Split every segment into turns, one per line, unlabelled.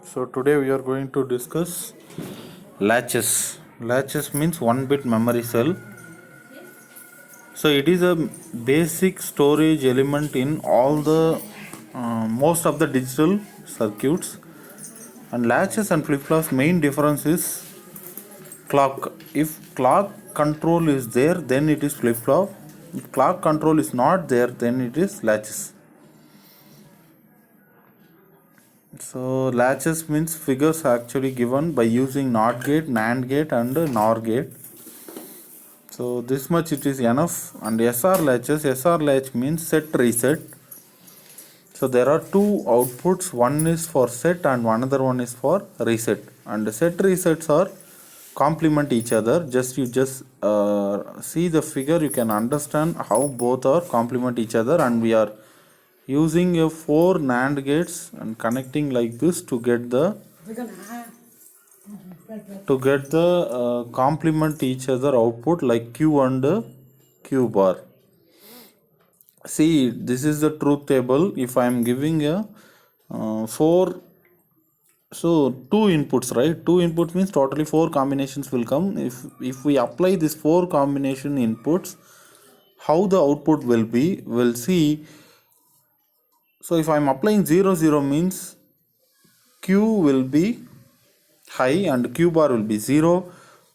So today we are going to discuss latches. Latches means 1 bit memory cell. So it is a basic storage element in all the most of the digital circuits. And latches and flip-flops main difference is clock. If clock control is there, then it is flip-flop. If clock control is not there, then it is latches. So latches means figures actually given by using NOT gate, NAND gate and NOR gate. So this much it is enough. And SR latches, SR latch means set reset. So there are two outputs, one is for set and another one is for reset. And set resets are complement each other. You just see the figure, you can understand how both are complement each other, and we are using a 4 NAND gates and connecting like this to get the complement each other output like Q and Q bar. See, this is the truth table. If I am giving a 4, so 2 inputs, right? 2 inputs means totally 4 combinations will come. If we apply this 4 combination inputs, how the output will be, we'll see. So if I am applying 0 0 means Q will be high and Q bar will be 0,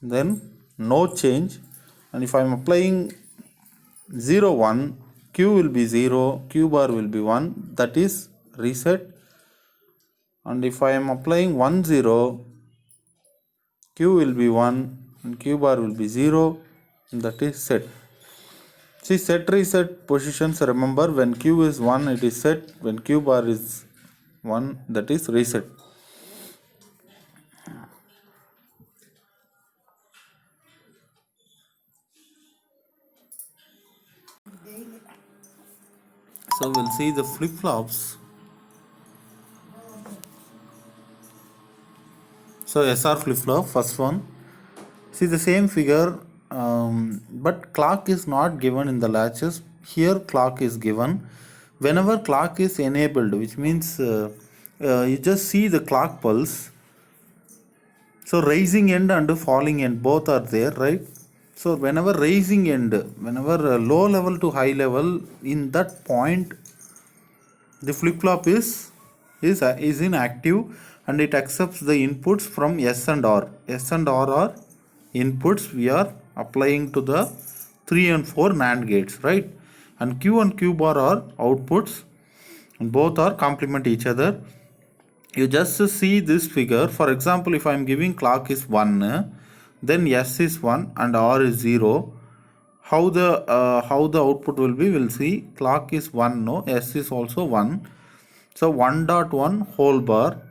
then no change. And if I am applying 0 1, Q will be 0, Q bar will be 1, that is reset. And if I am applying 1 0, Q will be 1 and Q bar will be 0, that is set. See, set reset positions, remember, when Q is 1 it is set, when Q bar is 1 that is reset. So we'll see the flip-flops. So SR flip-flop, first one. See the same figure, but clock is not given in the latches. Here clock is given. Whenever clock is enabled, which means you just see the clock pulse. So rising end and falling end both are there, right? So whenever rising end, whenever low level to high level, in that point the flip-flop is inactive and it accepts the inputs from S and R. S and R are inputs we are applying to the 3 and 4 NAND gates, right? And Q and Q bar are outputs and both are complement each other. You just see this figure. For example, if I am giving clock is 1, then S is 1 and R is 0. How the output will be, we'll see. Clock is 1, no, S is also 1. So 1.1 whole bar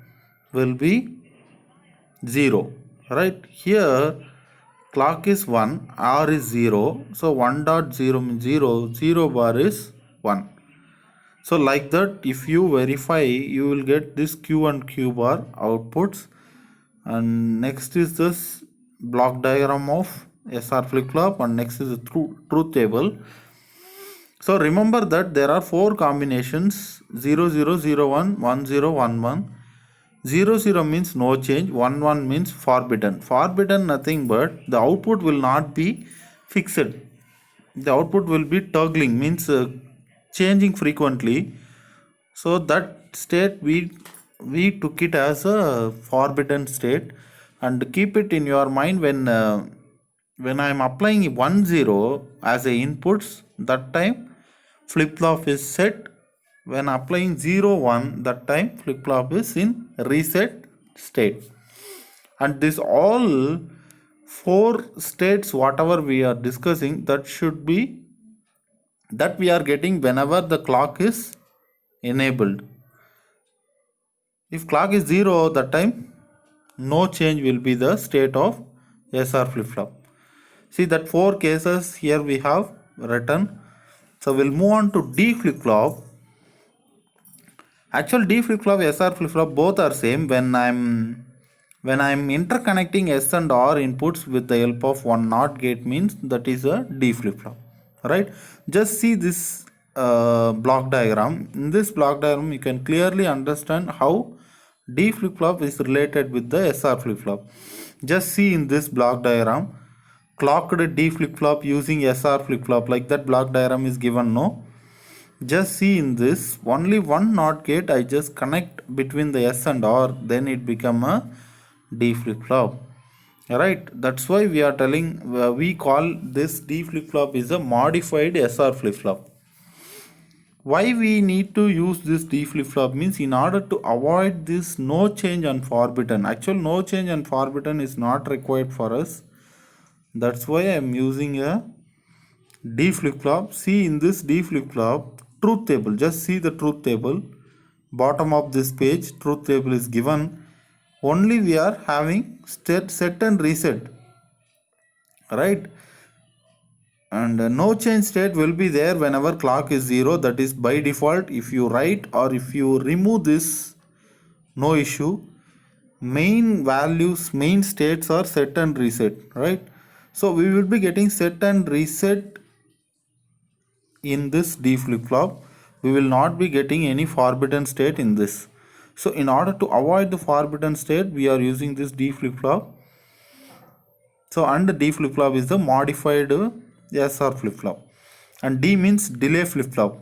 will be 0, right? Here clock is 1, R is 0. So 1.0 means 0, 0 bar is 1. So like that, if you verify, you will get this Q and Q bar outputs. And next is this block diagram of SR flip-flop, and next is the truth table. So remember that there are 4 combinations: 0 0 0 1, 1 0 1 1. 0 0 means no change, 1 1 means forbidden. Forbidden nothing but the output will not be fixed. The output will be toggling, means changing frequently. So that state we took it as a forbidden state, and keep it in your mind when I am applying 1 0 as a inputs, that time flip-flop is set. When applying 0 1, that time flip-flop is in reset state. And this all 4 states whatever we are discussing, that should be that we are getting whenever the clock is enabled. If clock is 0, that time no change will be the state of SR flip-flop. See that 4 cases here we have written. So we'll move on to D flip-flop. Actual D flip-flop, SR flip-flop both are same. When I'm interconnecting S and R inputs with the help of one NOT gate, means that is a D flip-flop, right? Just see this block diagram. In this block diagram you can clearly understand how D flip-flop is related with the SR flip-flop. Just see in this block diagram, clocked D flip-flop using SR flip-flop, like that block diagram is given, no? Just see in this, only one NOT gate I just connect between the S and R, then it become a D flip-flop. Right, that's why we are telling, we call this D flip-flop is a modified SR flip-flop. Why we need to use this D flip-flop means in order to avoid this no change and forbidden. Actual no change and forbidden is not required for us. That's why I am using a D flip-flop. See in this D flip-flop, truth table. Just see the truth table. Bottom of this page, truth table is given. Only we are having set and reset. Right? And no change state will be there whenever clock is 0. That is by default. If you write or if you remove this, no issue. Main values, main states are set and reset, right? So we will be getting set and reset in this D flip-flop. We will not be getting any forbidden state in this. So in order to avoid the forbidden state, we are using this D flip-flop. So and the D flip-flop is the modified SR flip-flop, and D means delay flip-flop.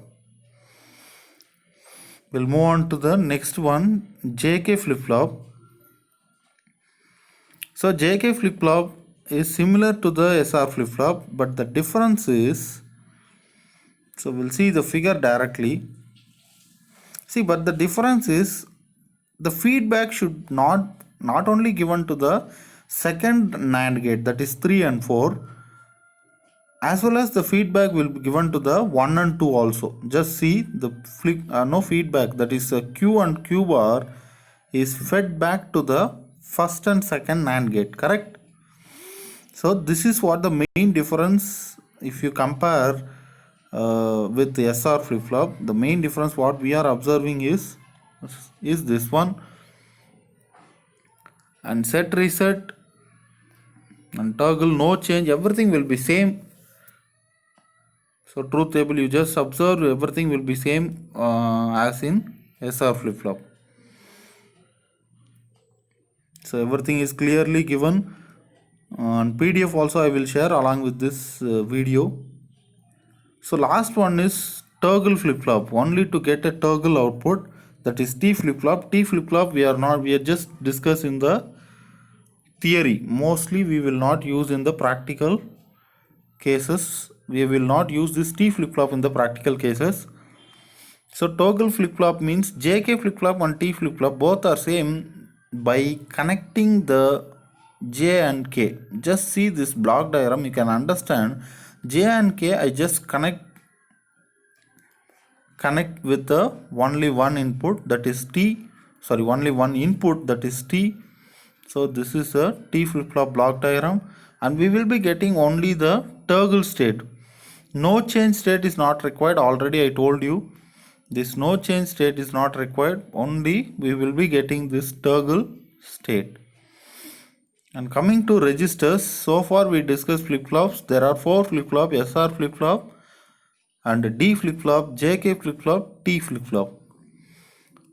We'll move on to the next one, JK flip-flop. So JK flip-flop is similar to the SR flip-flop, but the difference is, so we'll see the figure directly. See, but the difference is the feedback should not only given to the second NAND gate, that is 3 and 4, as well as the feedback will be given to the 1 and 2 also. Just see the no feedback, that is Q and Q bar is fed back to the first and second NAND gate, correct? So this is what the main difference, if you compare with the SR flip-flop, the main difference what we are observing is this one. And set reset and toggle no change, everything will be same. So truth table, you just observe, everything will be same as in SR flip-flop. So everything is clearly given, and PDF also I will share along with this video. So last one is toggle flip-flop, only to get a toggle output, that is T flip-flop. T flip-flop we are just discussing the theory. Mostly we will not use in the practical cases. We will not use this T flip-flop in the practical cases. So toggle flip-flop means JK flip-flop and T flip-flop both are same by connecting the J and K. Just see this block diagram, you can understand. J and K I just connect with the only one input, that is T, sorry, only one input, that is T. So this is a T flip-flop block diagram, and we will be getting only the toggle state. No change state is not required, already I told you. This no change state is not required, only we will be getting this toggle state. And coming to registers, so far we discussed flip-flops. There are 4 flip-flop, SR flip-flop and D flip-flop, JK flip-flop, T flip-flop.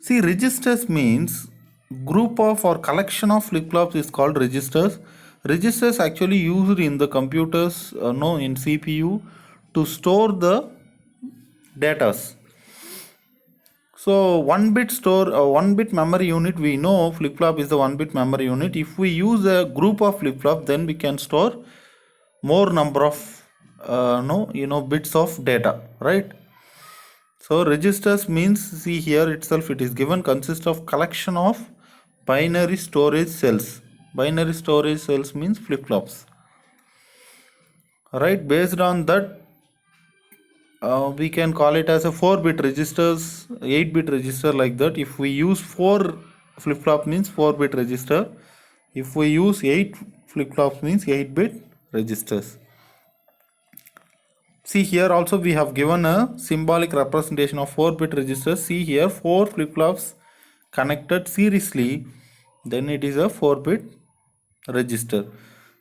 See, registers means group of or collection of flip-flops is called registers. Registers actually used in the computers, in CPU to store the datas. So 1-bit store, 1-bit memory unit, we know flip-flop is the 1-bit memory unit. If we use a group of flip-flop, then we can store more number of bits of data, right? So registers means, see here itself it is given, consists of collection of binary storage cells. Binary storage cells means flip-flops, right? Based on that, we can call it as a 4-bit registers, 8-bit register, like that. If we use 4 flip-flop means 4-bit register. If we use 8 flip-flops means 8-bit registers. See here also we have given a symbolic representation of 4-bit registers. See here 4 flip-flops connected seriously, then it is a 4-bit register.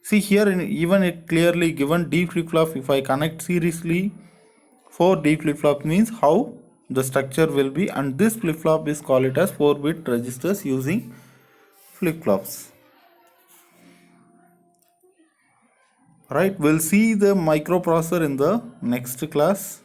See here even it clearly given D flip-flop, if I connect seriously 4 D flip-flop means how the structure will be, and this flip-flop is called it as 4-bit registers using flip-flops. Right, we'll see the microprocessor in the next class.